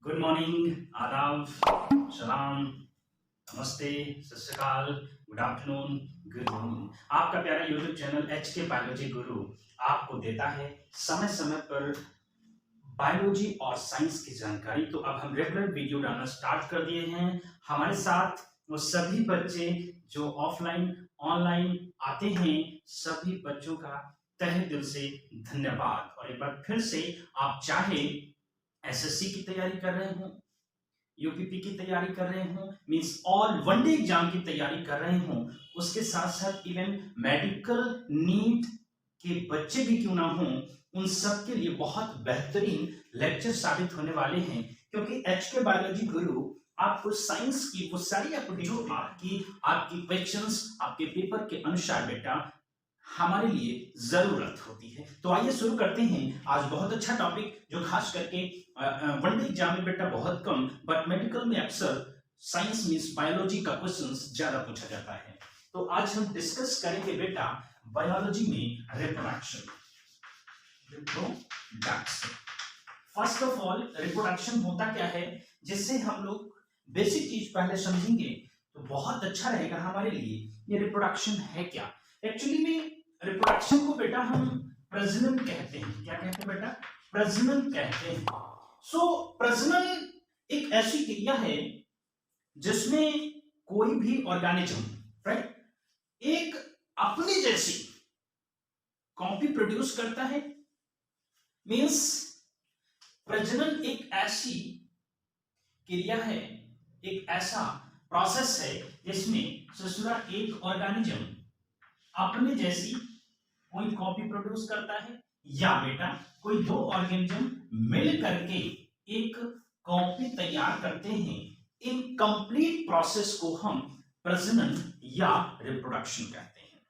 Good morning, आदाब, सलाम, नमस्ते, सत श्री अकाल, गुड आफ्टरनून, गुड इवनिंग। आपका प्यारा यूट्यूब चैनल एच के बायोलॉजी गुरु आपको देता है समय समय पर बायोलॉजी और साइंस की जानकारी। तो अब हम रेगुलर वीडियो डालना स्टार्ट कर दिए हैं। हमारे साथ वो सभी बच्चे जो ऑफलाइन ऑनलाइन आते हैं, सभी बच्चों का तहे दिल से धन्यवाद। और एक बार फिर से आप चाहे एसएससी की तैयारी कर रहे हो, यूपीपी की तैयारी कर रहे हो, मींस ऑल वनडे एग्जाम की तैयारी कर रहे हो, उसके साथ साथ इवन मेडिकल नीट के बच्चे भी क्यों ना हो, उन सब के लिए बहुत बेहतरीन लेक्चर साबित होने वाले हैं। क्योंकि एच के बायोलॉजी गुरु आपको साइंस की वो सारी जो आपकी क्वेश्चंस आपके पेपर के अनुसार बेटा हमारे लिए जरूरत होती है। तो आइए शुरू करते हैं। आज बहुत अच्छा टॉपिक जो खास करके वनडे एग्जाम में बेटा बहुत कम, बट मेडिकल में अक्सर साइंस मींस बायोलॉजी का क्वेश्चंस ज्यादा पूछा जाता है। तो आज हम डिस्कस करेंगे बेटा बायोलॉजी में reproduction. First of all reproduction होता क्या है, जिससे हम लोग बेसिक चीज पहले समझेंगे तो बहुत अच्छा रहेगा हमारे लिए। ये रिप्रोडक्शन है क्या? एक्चुअली में रिप्रोडक्शन को बेटा हम प्रजनन कहते हैं। क्या कहते हैं बेटा? प्रजनन कहते हैं। सो प्रजनन एक ऐसी क्रिया है जिसमें कोई भी ऑर्गेनिज्म राइट एक अपने जैसी कॉपी प्रोड्यूस करता है। मींस प्रजनन एक ऐसी क्रिया है, एक ऐसा प्रोसेस है जिसमें ससुरा एक ऑर्गेनिज्म अपने जैसी कोई कॉपी प्रोड्यूस करता है, या बेटा कोई दो ऑर्गेनिज्म मिल करके एक कॉपी तैयार करते हैं। इन कंप्लीट प्रोसेस को हम प्रजनन या रिप्रोडक्शन कहते हैं।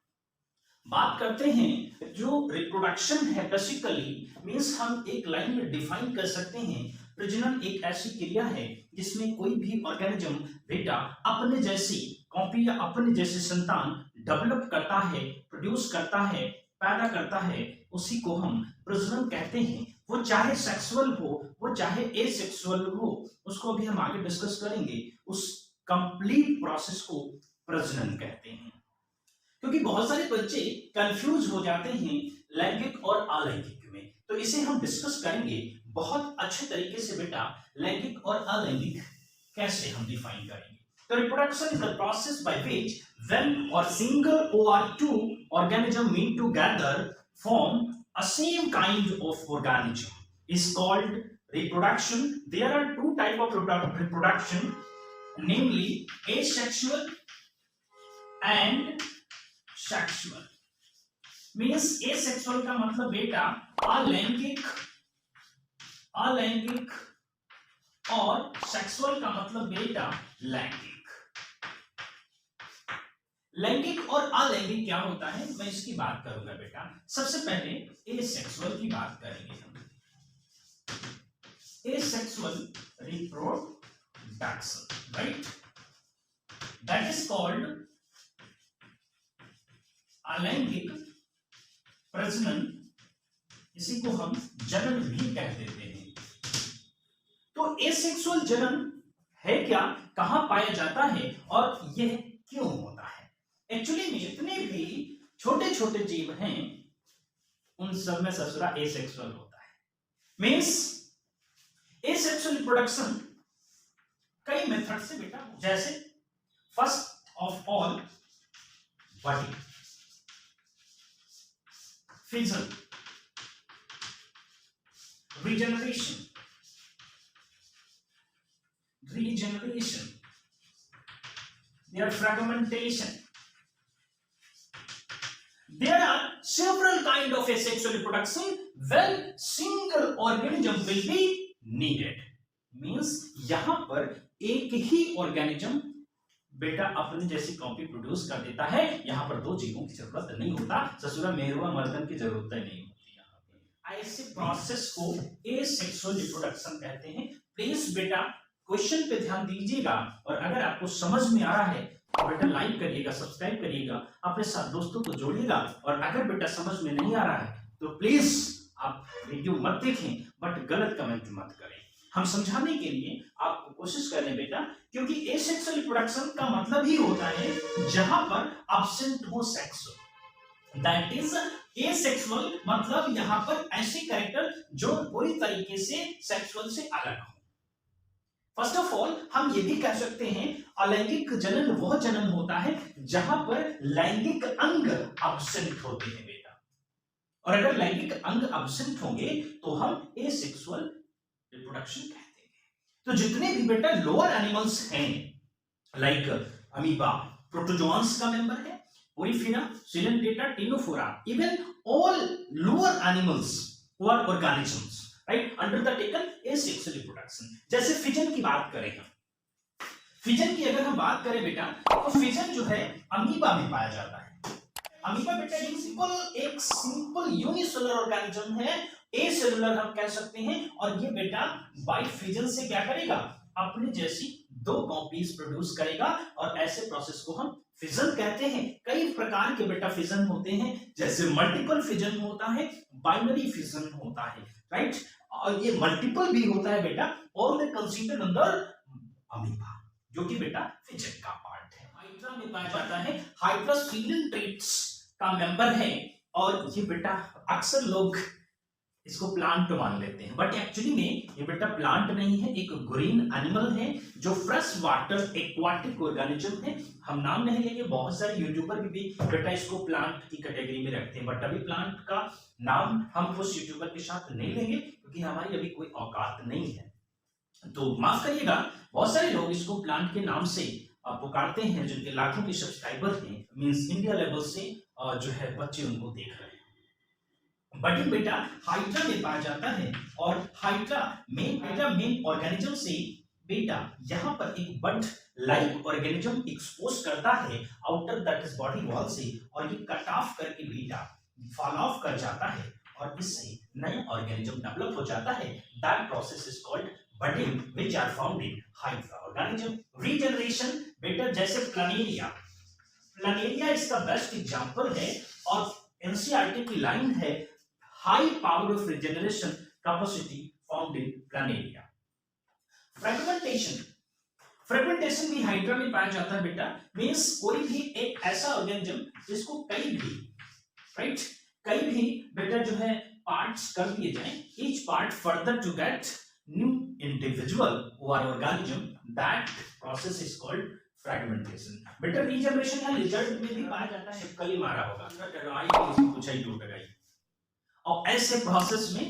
बात करते हैं जो रिप्रोडक्शन है, बेसिकली मींस हम एक लाइन में डिफाइन कर सकते हैं। प्रजनन एक ऐसी क्रिया है जिसमें कोई भी ऑर्गेनिज्म बेटा अपने जैसी कॉपी या अपने जैसे संतान डेवलप करता है, प्रोड्यूस करता है, पैदा करता है, उसी को हम प्रजनन कहते हैं। वो चाहे सेक्सुअल हो, वो चाहे एसेक्सुअल हो, उसको भी हम आगे डिस्कस करेंगे। उस कंप्लीट प्रोसेस को प्रजनन कहते हैं। क्योंकि बहुत सारे बच्चे कंफ्यूज हो जाते हैं लैंगिक और अलैंगिक में, तो इसे हम डिस्कस करेंगे बहुत अच्छे तरीके से बेटा। लैंगिक और अलैंगिक कैसे हम डिफाइन करेंगे? तो reproduction is the process by which when or single or two organism meet together form a same kind of organism is called reproduction. There are two type of reproduction, namely asexual and sexual. Means asexual का मतलब बेटा अलैंगिक, अलैंगिक, और sexual का मतलब बेटा लैंगिक। लैंगिक और अलैंगिक क्या होता है, मैं इसकी बात करूंगा बेटा। सबसे पहले एसेक्सुअल की बात करेंगे हम। Asexual reproduction, right, that is called अलैंगिक प्रजनन। इसी को हम जनन भी कह देते हैं। तो एसेक्सुअल जनन है क्या, कहां पाया जाता है और यह क्यों होता है? एक्चुअली में जितने भी छोटे छोटे जीव हैं उन सब में ससुरा एसेक्सुअल होता है। मींस एसेक्सुअल रिप्रोडक्शन कई मेथड से बेटा, जैसे first of all budding, fission, regeneration, their fragmentation. There are several kind of asexual reproduction when single organism will be needed. Means यहां पर एक ही ऑर्गेनिज्म बेटा अपने जैसी कॉपी प्रोड्यूस कर देता है। यहां पर दो जीवों की जरूरत नहीं होता, ससुरा मेहरुआ मर्दन की जरूरत नहीं होती। यहां पे ऐसे प्रोसेस को एसेक्सुअल रिप्रोडक्शन कहते हैं। प्लीज बेटा क्वेश्चन पे ध्यान दीजिएगा, और अगर आपको समझ में आ रहा है तो बेटा लाइक करिएगा, सब्सक्राइब करिएगा, अपने साथ दोस्तों को जोड़िएगा। और अगर बेटा समझ में नहीं आ रहा है तो प्लीज आप वीडियो मत देखें, बट गलत कमेंट मत करें। हम समझाने के लिए आपको कोशिश करें बेटा, क्योंकि एसेक्सुअल रिप्रोडक्शन का मतलब ही होता है जहां पर एब्सेंट हो सेक्स, दैट इज एसेक्सुअल मतलब यहां पर ऐसे कैरेक्टर जो पूरी तरीके से सेक्सुअल से अलग हो। फर्स्ट ऑफ ऑल हम ये भी कह सकते हैं अलैंगिक जनन वह जनन होता है जहां पर लैंगिक अंग एब्सेंट होते हैं बेटा, और अगर लैंगिक अंग एब्सेंट होंगे तो हम एसेक्सुअल रिप्रोडक्शन कहते हैं। तो जितने भी बेटा लोअर एनिमल्स हैं लाइक अमीबा, प्रोटोजोआंस का मेंबर है, Porifera, Coelenterata, Ctenophora, even all lower animals और organisms right under the taken asexual reproduction. जैसे फिजन की बात करें हम, फिजन की अगर हम बात करें बेटा तो फिजन जो है अमीबा में पाया जाता है। अमीबा बेटा एक सिंपल यूनिसेलुलर ऑर्गेनिज्म है, एसेलुलर हम कह सकते हैं, और ये बेटा बाय फिजन से क्या करेगा, अपने जैसी 2 कॉपीज प्रोड्यूस करेगा, और ऐसे प्रोसेस को हम फिजन कहते हैं। कई प्रकार के बेटा फिजन होते हैं, जैसे मल्टीपल फिजन होता है, बाइनरी फिजन होता है राइट, और ये मल्टीपल भी होता है बेटा, all they considered under amoeba, जो कि बेटा फिजन का पार्ट है। हाइड्रा में पाया जाता है, हाइड्रा सिलेंट्रेट्स का मेंबर है, और ये बेटा अक्सर लोग इसको प्लांट मान लेते हैं, बट एक्चुअली में ये बेटा प्लांट नहीं है, एक ग्रीन एनिमल है जो फ्रेश वाटर एक्वाटिक ऑर्गेनिज्म है। हम नाम नहीं लेंगे, बहुत सारे यूट्यूबर भी बेटा इसको प्लांट की कैटेगरी में रखते हैं, बट अभी प्लांट का नाम हम उस यूट्यूबर के साथ नहीं लेंगे क्योंकि हमारी अभी कोई औकात नहीं है, तो माफ करिएगा। बहुत सारे लोग इसको प्लांट के नाम से पुकारते हैं, जिनके लाखों के सब्सक्राइबर हैं, मींस इंडिया लेवल से जो है बच्चे उनको देख रहे हैं। बट बेटा हाइड्रा में पाया जाता है, और हाइड्रा मेन ऑर्गेनिज्म से बेटा यहाँ पर एक बड लाइक ऑर्गेनिज्म एक्सपोज करता है outer that is body wall से, और ये कट ऑफ करके बेटा फॉल ऑफ कर जाता है, और इससे नया ऑर्गेनिज्म डेवलप हो जाता है। That process is called budding which are found in hydra organism. Regeneration बेटा जैसे प्लानेरिया इसका बेस्ट एग्जांपल है, और एनसीईआरटी की लाइन है high power of regeneration capacity found in Planaria. Fragmentation भी हाइड्रा में पाया जाता है बेटा, मींस कोई भी एक ऐसा ऑर्गेनिज्म जिसको कई भी बेटा जो है पार्ट्स कर दिए जाएं, each part further to get new individual or organism, that process is called fragmentation. बेटा रीजनरेशन का रिजल्ट में भी पाया जाता है, कल ही मारा होगा टगाई की पूछ ही टूट गई, और ऐसे प्रोसेस में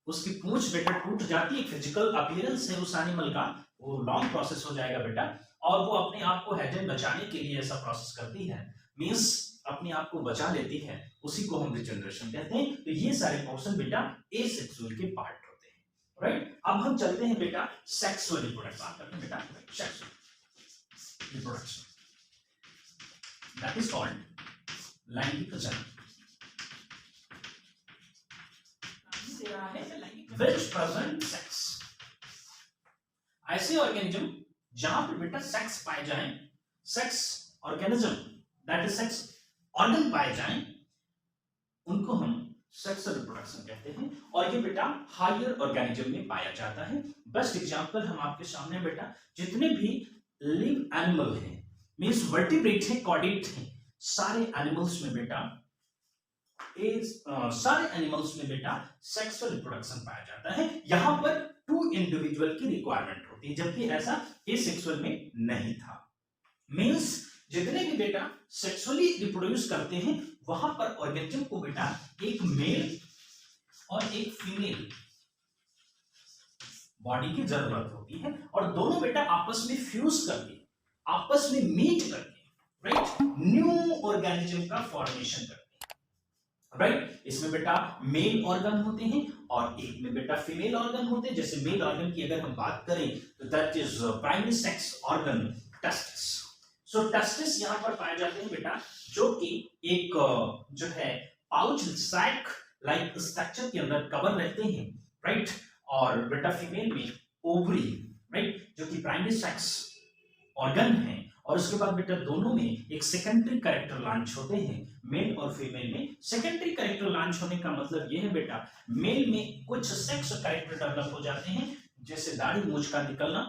उसकी पूंछ बेटा टूट जाती है, फिजिकल अपीयरेंस है उस एनिमल का, वो लॉन्ग प्रोसेस हो जाएगा बेटा, और वो अपने आप को हेडन बचाने के लिए ऐसा प्रोसेस करती है, मींस अपने आप को बचा लेती है, उसी को हम रिजनरेशन कहते हैं। तो ये सारे पोर्शन बेटा एसेक्सुअल के पार्ट होते हैं राइट। अब हम चलते हैं बेटा सेक्सुअल रिप्रोडक्शन करते हैं बेटा, sexual reproduction that is called लैंगिक जनन, which present sex। ऐसे ऑर्गेनिज्म जहां पर बेटा सेक्स पाए जाएं, sex organism that is sex organ पाए जाएं, उनको हम सेक्सुअल रिप्रोडक्शन कहते हैं, और ये बेटा हायर ऑर्गेनिज्म में पाया जाता है। बेस्ट एग्जांपल हम आपके सामने बेटा जितने भी लिव एनिमल हैं, मींस वर्टिब्रेट हैं, कॉर्डेट हैं, सारे एनिमल्स में बेटा सेक्सुअल रिप्रोडक्शन पाया जाता है। यहां पर 2 इंडिविजुअल की रिक्वायरमेंट होती है, जबकि ऐसा एसेक्सुअल में नहीं था। मींस जितने भी बेटा सेक्सुअली रिप्रोड्यूस करते हैं, वहां पर ऑर्गेनिज्म को बेटा एक मेल और एक फीमेल बॉडी की जरूरत होती है, और दोनों बेटा आपस में फ्यूज करके, आपस में मीट करके राइट न्यू ऑर्गेनिज्म का फॉर्मेशन करते हैं राइट। इसमें बेटा मेल ऑर्गन होते हैं और एक में बेटा फीमेल ऑर्गन होते हैं। जैसे मेल ऑर्गन की अगर हम बात करें तो that is primary sex organ testis. So testis यहां पर पाए जाते हैं बेटा, जो कि एक जो है पाउच सैक लाइक स्ट्रक्चर के अंदर कवर रहते हैं राइट, और बेटा फीमेल में ओवरी राइट, जो कि प्राइमरी सेक्स ऑर्गन है, और उसके बाद बेटा दोनों में एक सेकेंडरी कैरेक्टर लॉन्च होते हैं, मेल और फीमेल में। सेकेंडरी कैरेक्टर लॉन्च होने का मतलब यह है बेटा मेल में कुछ सेक्स कैरेक्टर डेवलप हो जाते हैं जैसे दाढ़ी मूंछ का निकलना,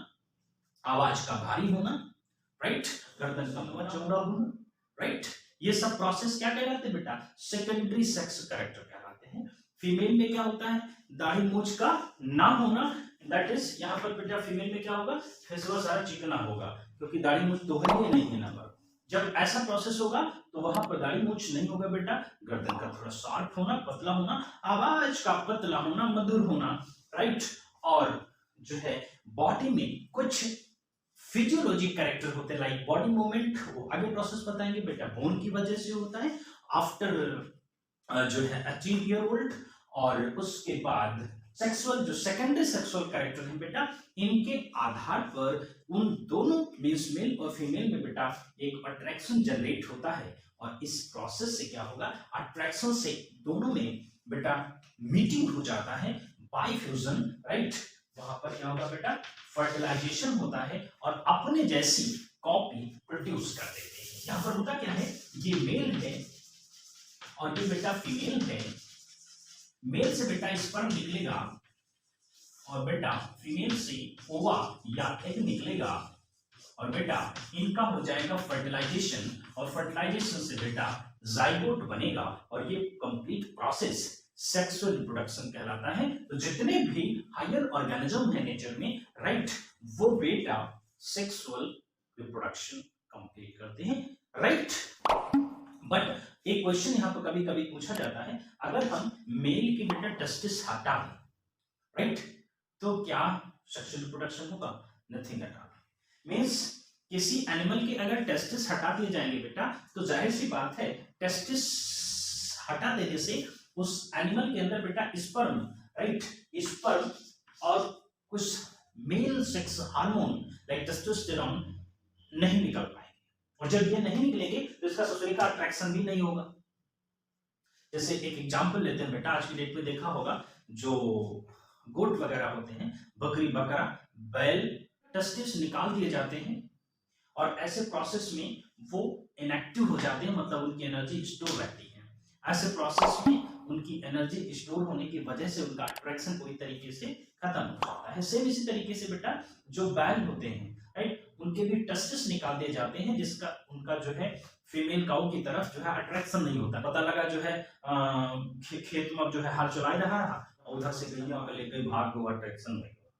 आवाज का भारी होना, राइट, गर्दन का लंबा चौड़ा होना, राइट, ये सब प्रोसेस क्या कहलाते हैं बेटा? सेकेंडरी सेक्स कैरेक्टर कहलाते हैं। फीमेल में क्या होता है? दाढ़ी मूंछ का ना होना, दैट इज यहाँ पर बेटा फीमेल में क्या होगा? फेसवा सारा चिकना होगा, क्योंकि दाढ़ी मूंछ तो है नहीं है ना। जब ऐसा प्रोसेस होगा तो वहां पर दाढ़ी मूंछ नहीं होगा बेटा, गर्दन का थोड़ा शार्प होना, पतला होना, आवाज का पतला होना, मधुर होना, राइट, और जो है बॉडी में कुछ फिजियोलॉजिक कैरेक्टर होते हैं, लाइक बॉडी मूवमेंट, वो आगे प्रोसेस बताएंगे बेटा, बोन की वजह से होता है आफ्टर जो है 18 ईयर ओल्ड। और उसके बाद सेक्सुअल, जो सेकेंडरी सेक्सुअल कैरेक्टर है बेटा, इनके आधार पर उन दोनों मींस मेल और फीमेल में बेटा एक अट्रैक्शन जनरेट होता है, और इस प्रोसेस से क्या होगा? अट्रैक्शन से दोनों में बेटा मीटिंग हो जाता है, बाय फ्यूजन, राइट, वहां पर क्या होगा बेटा? फर्टिलाइजेशन होता है और अपने जैसी कॉपी प्रोड्यूस कर देते हैं। यहां पर होता क्या है? ये मेल है और ये बेटा फीमेल है। मेल से बेटा स्पर्म निकलेगा और बेटा फीमेल से ओवा या एग निकलेगा, और बेटा इनका हो जाएगा फर्टिलाइजेशन, और फर्टिलाइजेशन से बेटा जाइगोट बनेगा, और ये कंप्लीट प्रोसेस सेक्सुअल रिप्रोडक्शन कहलाता है। तो जितने भी हायर ऑर्गेनिज्म है नेचर में, राइट, वो बेटा सेक्सुअल रिप्रोडक्शन कंप्लीट करते हैं, राइट। बट एक क्वेश्चन यहाँ पर कभी कभी पूछा जाता है, अगर हम मेल की बेटा टेस्टिस हटा दें, राइट, तो क्या सेक्सुअल रिप्रोडक्शन होगा? Nothing at all. मींस किसी एनिमल के अगर टेस्टिस हटा दिए जाएंगे बेटा, तो जाहिर सी बात है टेस्टिस हटा देने से उस एनिमल के अंदर बेटा स्पर्म, राइट, स्पर्म और कुछ male sex hormone like testosterone नहीं निकल पाएंगे, और जब ये नहीं निकलेंगे तो इसका ससुरी का अट्रैक्शन भी नहीं होगा। जैसे एक एग्जांपल लेते हैं बेटा, आज की डेट में देखा होगा जो गोट वगैरह होते हैं, बकरी, बकरा, बैल, टेस्टिस निकाल दिए जाते हैं, और ऐसे प्रोसेस में वो इनएक्टिव हो जाते हैं, मतलब उनकी एनर्जी स्टोर रहती है। ऐसे प्रोसेस में उनकी एनर्जी स्टोर होने की वजह से उनका अट्रैक्शन पूरी तरीके से खत्म हो जाता है। सेम इसी तरीके से बेटा जो बैल होते हैं, राइट, उनके भी टेस्टिस निकाल दिए जाते हैं, जिसका उनका जो है फीमेल काऊ की तरफ जो है अट्रैक्शन नहीं होता। पता लगा जो है खेत में जो है हल चला रहा और उधर से गैया लेकर भाग को अट्रैक्शन नहीं हुआ।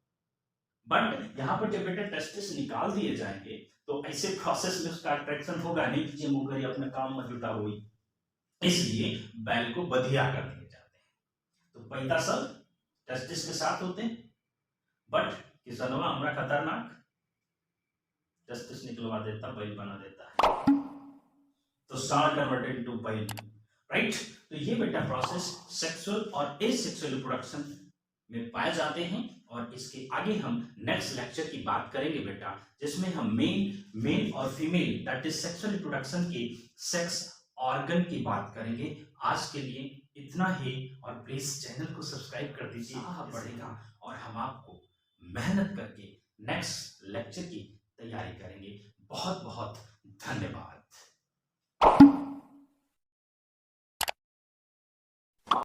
बट यहाँ पर जब बेटा टेस्टिस निकाल दिए जाएंगे तो ऐसे प्रोसेस में उसका अट्रैक्शन होगा नहीं कि मुंह करी अपने काम में जुटा हुई, इसलिए बैल को बधिया कर दिए जाते हैं। तो पैदा सब टेस्टिस के साथ होते हैं, बट किसनवा हमरा खतरनाक टेस्टिस निकलवा देता, बैल बना देता है, तो सार कन्वर्टेड इनटू बैल, राइट। तो ये बेटा प्रोसेस सेक्सुअल और एसेक्सुअल रिप्रोडक्शन में पाए जाते हैं, और इसके आगे हम नेक्स्ट लेक्चर की बात करेंगे बेटा, जिसमें हम मेल और female that is sexual reproduction के सेक्स ऑर्गन की बात करेंगे। आज के लिए इतना ही, और प्लीज चैनल को सब्सक्राइब कर दीजिए, बढ़ेगा, और हम आपको मेहनत करके नेक्स्ट लेक्चर की तैयारी करेंगे। बहुत बहुत धन्यवाद।